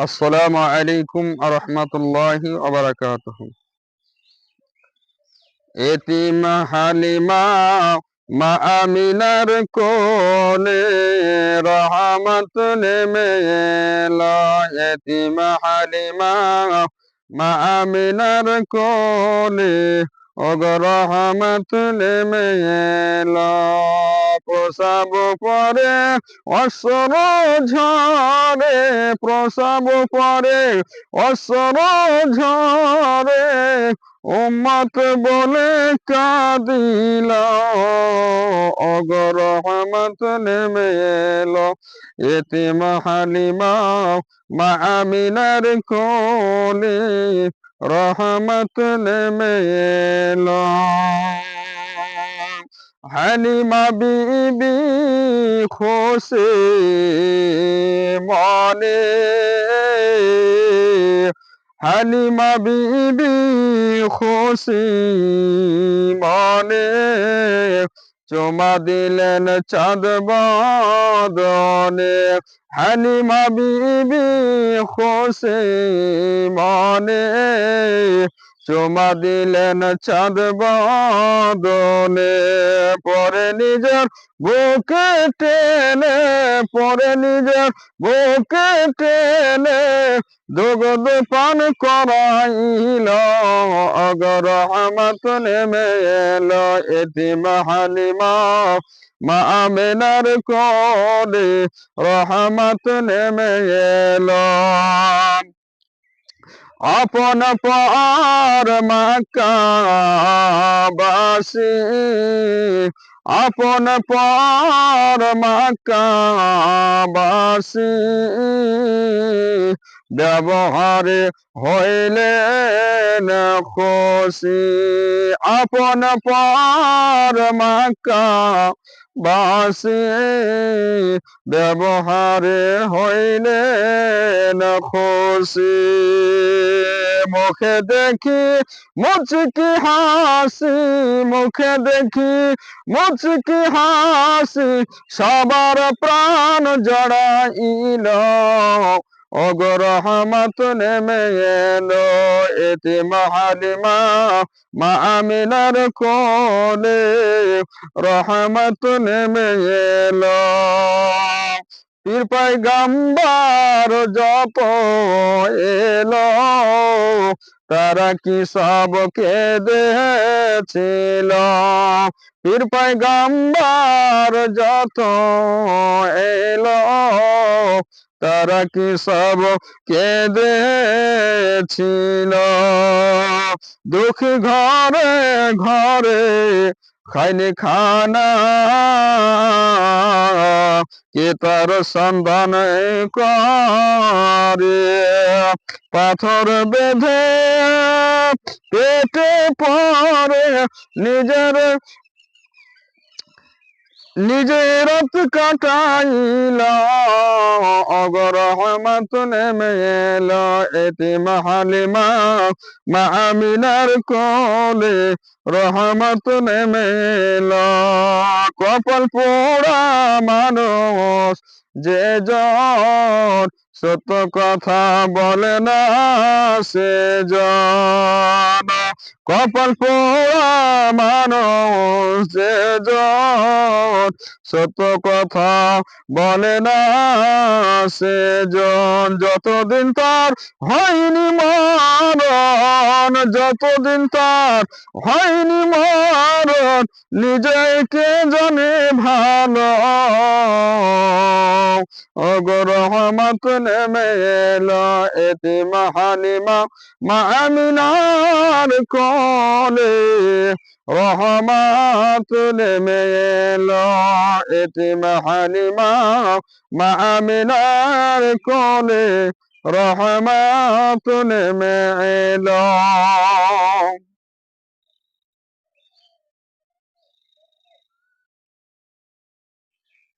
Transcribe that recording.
আসসালামু আলাইকুম আরহামাতুল্লাহি ওয়াবারাকাতুহু। এতিম হালিমা মা আমিনার কোলে রহমত নেমে এলো। এতিম হালিমা মা আমিনার কোলে ওগো রহমত নেমে এলো। প্রসাব পরে অশ্র ঝরে, প্রসাব পরে অশ্র ঝরে, উম্মত বলে কাঁদিল, ওগো রহমত নেমে এলো। এতিম হালিমা মা আমিনার কোলে রহমত নেমে এলো। হালিমা বিবি খুশি মনে, হালিমা বিবি খুশি মনে, চুমা দিলেন চাঁদ বদনে। হালিমা বিবি খুশি মনে, চুমা দিলেন চাঁদ বদনে। পরে নিজের বুকে টেনে, পরে নিজের বুকে টেনে দুগ্ধ পান করাইল, ওগো রহমত নেমে এলো। এতিম হালিমা মা আমিনার কোলে রহমত নেমে এলো। আপন পর মক্কাবাসী, আপন পর মক্কাবাসী, ব্যবহারে হইলেন খুশি। আপন পর মক্কাবাসী, ব্যবহারে হইলেন খুশি। মুখে দেখি মুচকি হাসি, মুখে দেখি মুচকি হাসি, সবার প্রাণ জড়াইল, ওগো রহমত নেমে এলো। এতিম হালিমা মা আমিনার কোলে রহমত নেমে এলো। পীর পয়গম্বর যত এলো, তারা কি সব কেঁদেছিল। পীর পয়গম্বর যত এলো, তারা কি সব কেঁদেছিল। দুঃখী ঘরে ঘরে খাইনি খানা, কে তার সন্ধান করে। পাথর বেঁধে পেটে পরে নিজের নিজের রাত কাটাইল, ওগো রহমত নেমে এলো। এতিম হালিমা মা আমিনার কোলে রহমত নেমে এলো। কপাল পোড়া মানুষ যে জন, সত্য কথা বলে না সে জন। কপাল পোড়া মানুষ যে জন, সত্য কথা বলে না সে জন। যতদিন তার হয়নি মরণ, যতদিন তার হয়নি মরণ, নিজেকে জানে ভালো, ওগো রহমত নেমে এলো। এতিম হালিমা মা আমিনার কোলে রহমত নেমে এলো। এতিম হালিমা মা আমিনার কোলে রহমত নেমে এলো।